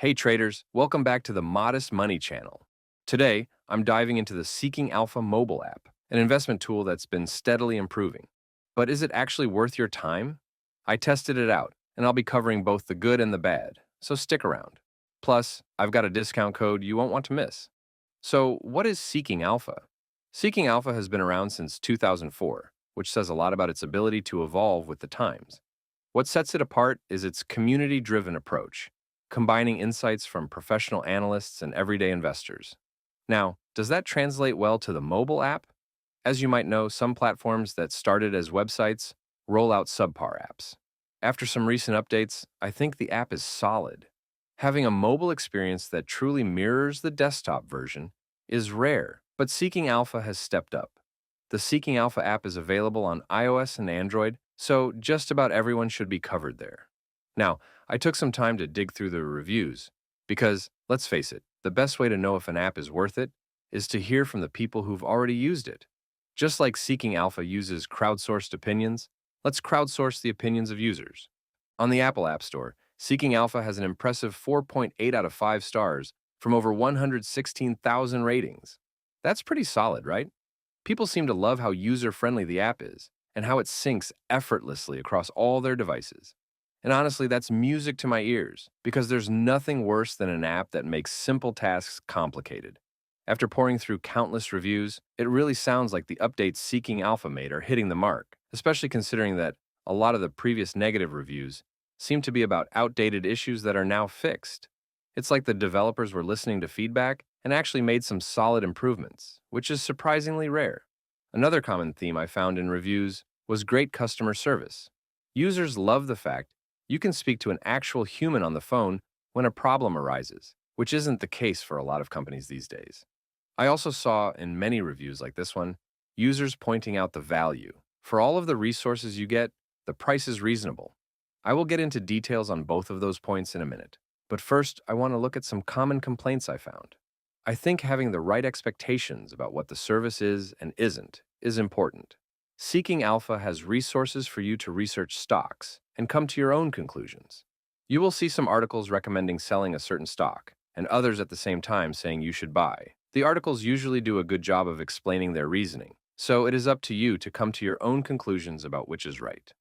Hey traders, welcome back to the Modest Money channel. Today, I'm diving into the Seeking Alpha mobile app, an investment tool that's been steadily improving. But is it actually worth your time? I tested it out, and I'll be covering both the good and the bad, so stick around. Plus, I've got a discount code you won't want to miss. So, what is Seeking Alpha? Seeking Alpha has been around since 2004, which says a lot about its ability to evolve with the times. What sets it apart is its community driven approach, combining insights from professional analysts and everyday investors. Now, does that translate well to the mobile app? As you might know, some platforms that started as websites roll out subpar apps. After some recent updates, I think the app is solid. Having a mobile experience that truly mirrors the desktop version is rare, but Seeking Alpha has stepped up. The Seeking Alpha app is available on iOS and Android, so just about everyone should be covered there. Now, I took some time to dig through the reviews because, let's face it, the best way to know if an app is worth it is to hear from the people who've already used it. Just like Seeking Alpha uses crowdsourced opinions, let's crowdsource the opinions of users. On the Apple App Store, Seeking Alpha has an impressive 4.8 out of 5 stars from over 116,000 ratings. That's pretty solid, right? People seem to love how user-friendly the app is and how it syncs effortlessly across all their devices. And honestly, that's music to my ears because there's nothing worse than an app that makes simple tasks complicated. After pouring through countless reviews, it really sounds like the updates Seeking Alpha made are hitting the mark, especially considering that a lot of the previous negative reviews seem to be about outdated issues that are now fixed. It's like the developers were listening to feedback and actually made some solid improvements, which is surprisingly rare. Another common theme I found in reviews was great customer service. Users love the fact you can speak to an actual human on the phone when a problem arises, which isn't the case for a lot of companies these days. I also saw in many reviews like this one, users pointing out the value. For all of the resources you get, the price is reasonable. I will get into details on both of those points in a minute. But first, I want to look at some common complaints I found. I think having the right expectations about what the service is and isn't is important. Seeking Alpha has resources for you to research stocks and come to your own conclusions. You will see some articles recommending selling a certain stock, and others at the same time saying you should buy. The articles usually do a good job of explaining their reasoning, so it is up to you to come to your own conclusions about which is right.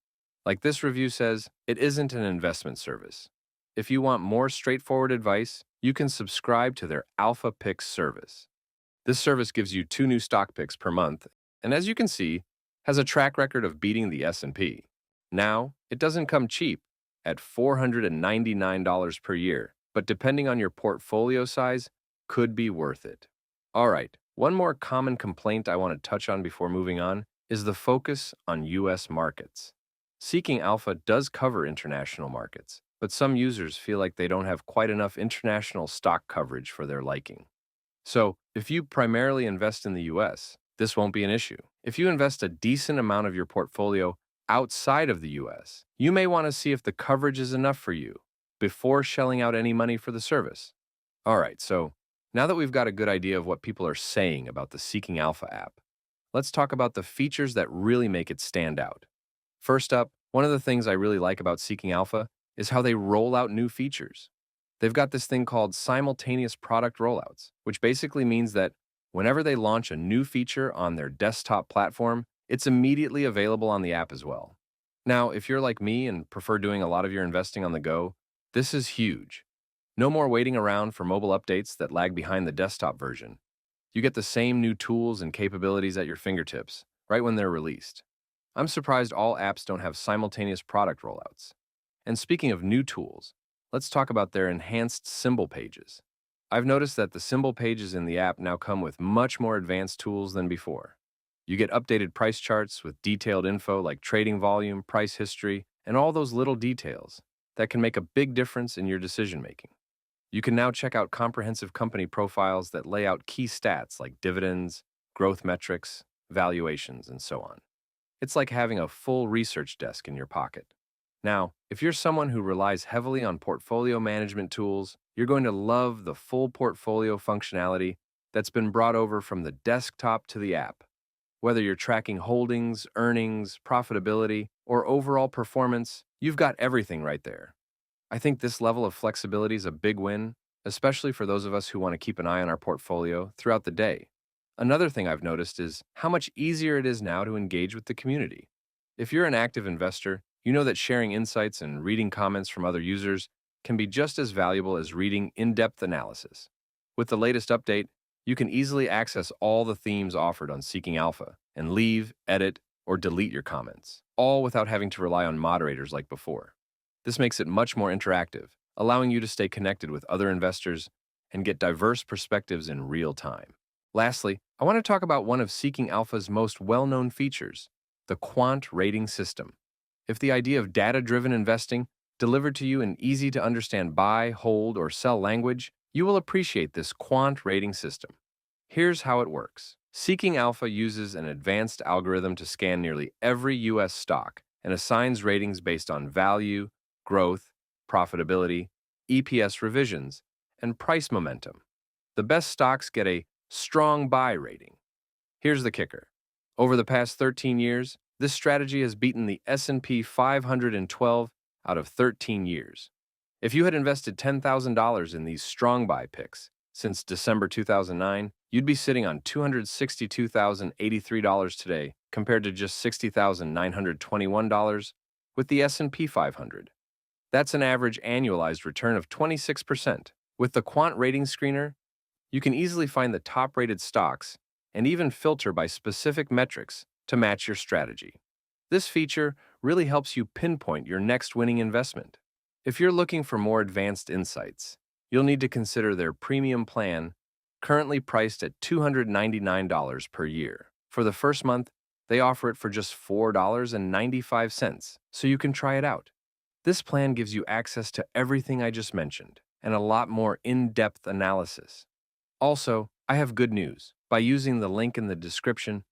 Like this review says, it isn't an investment service. If you want more straightforward advice, you can subscribe to their Alpha Picks service. This service gives you 2 new stock picks per month, and as you can see, has a track record of beating the S&P. Now, it doesn't come cheap at $499 per year, but depending on your portfolio size, could be worth it. All right, one more common complaint I want to touch on before moving on is the focus on US markets. Seeking Alpha does cover international markets, but some users feel like they don't have quite enough international stock coverage for their liking. So, if you primarily invest in the US, this won't be an issue. If you invest a decent amount of your portfolio outside of the US, you may want to see if the coverage is enough for you before shelling out any money for the service. All right, so now that we've got a good idea of what people are saying about the Seeking Alpha app, let's talk about the features that really make it stand out. First up, one of the things I really like about Seeking Alpha is how they roll out new features. They've got this thing called simultaneous product rollouts, which basically means that whenever they launch a new feature on their desktop platform, it's immediately available on the app as well. Now, if you're like me and prefer doing a lot of your investing on the go, this is huge. No more waiting around for mobile updates that lag behind the desktop version. You get the same new tools and capabilities at your fingertips, right when they're released. I'm surprised all apps don't have simultaneous product rollouts. And speaking of new tools, let's talk about their enhanced symbol pages. I've noticed that the symbol pages in the app now come with much more advanced tools than before. You get updated price charts with detailed info like trading volume, price history, and all those little details that can make a big difference in your decision making. You can now check out comprehensive company profiles that lay out key stats like dividends, growth metrics, valuations, and so on. It's like having a full research desk in your pocket. Now, if you're someone who relies heavily on portfolio management tools, you're going to love the full portfolio functionality that's been brought over from the desktop to the app. Whether you're tracking holdings, earnings, profitability, or overall performance, you've got everything right there. I think this level of flexibility is a big win, especially for those of us who want to keep an eye on our portfolio throughout the day. Another thing I've noticed is how much easier it is now to engage with the community. If you're an active investor, you know that sharing insights and reading comments from other users can be just as valuable as reading in-depth analysis. With the latest update, you can easily access all the themes offered on Seeking Alpha and leave, edit, or delete your comments, all without having to rely on moderators like before. This makes it much more interactive, allowing you to stay connected with other investors and get diverse perspectives in real time. Lastly, I want to talk about one of Seeking Alpha's most well-known features, the Quant Rating System. If the idea of data-driven investing delivered to you in easy-to-understand buy, hold, or sell language, you will appreciate this Quant Rating System. Here's how it works. Seeking Alpha uses an advanced algorithm to scan nearly every U.S. stock and assigns ratings based on value, growth, profitability, EPS revisions, and price momentum. The best stocks get a strong buy rating. Here's the kicker. Over the past 13 years, this strategy has beaten the S&P 512 out of 13 years. If you had invested $10,000 in these strong buy picks since December 2009, you'd be sitting on $262,083 today compared to just $60,921 with the S&P 500. That's an average annualized return of 26%. With the Quant Rating Screener, you can easily find the top-rated stocks and even filter by specific metrics to match your strategy. This feature really helps you pinpoint your next winning investment. If you're looking for more advanced insights, you'll need to consider their premium plan, currently priced at $299 per year. For the first month, they offer it for just $4.95, so you can try it out. This plan gives you access to everything I just mentioned and a lot more in-depth analysis. Also, I have good news. By using the link in the description,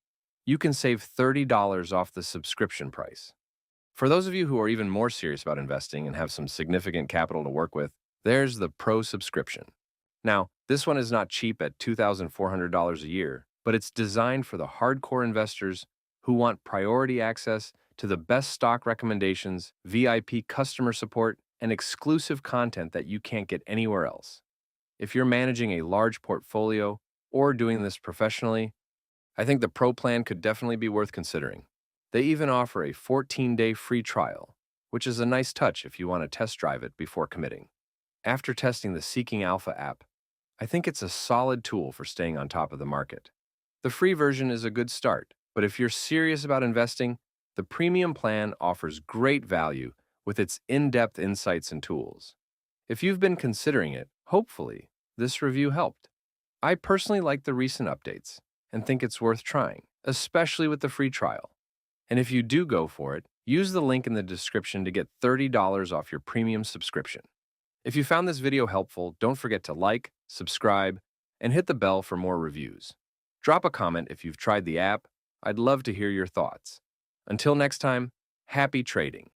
you can save $30 off the subscription price. For those of you who are even more serious about investing and have some significant capital to work with, there's the Pro subscription. Now, this one is not cheap at $2,400 a year, but it's designed for the hardcore investors who want priority access to the best stock recommendations, VIP customer support, and exclusive content that you can't get anywhere else. If you're managing a large portfolio or doing this professionally, I think the Pro plan could definitely be worth considering. They even offer a 14-day free trial, which is a nice touch if you want to test drive it before committing. After testing the Seeking Alpha app, I think it's a solid tool for staying on top of the market. The free version is a good start, but if you're serious about investing, the premium plan offers great value with its in-depth insights and tools. If you've been considering it, hopefully, this review helped. I personally like the recent updates and think it's worth trying, especially with the free trial. And if you do go for it, use the link in the description to get $30 off your premium subscription. If you found this video helpful, don't forget to like, subscribe, and hit the bell for more reviews. Drop a comment if you've tried the app. I'd love to hear your thoughts. Until next time, happy trading.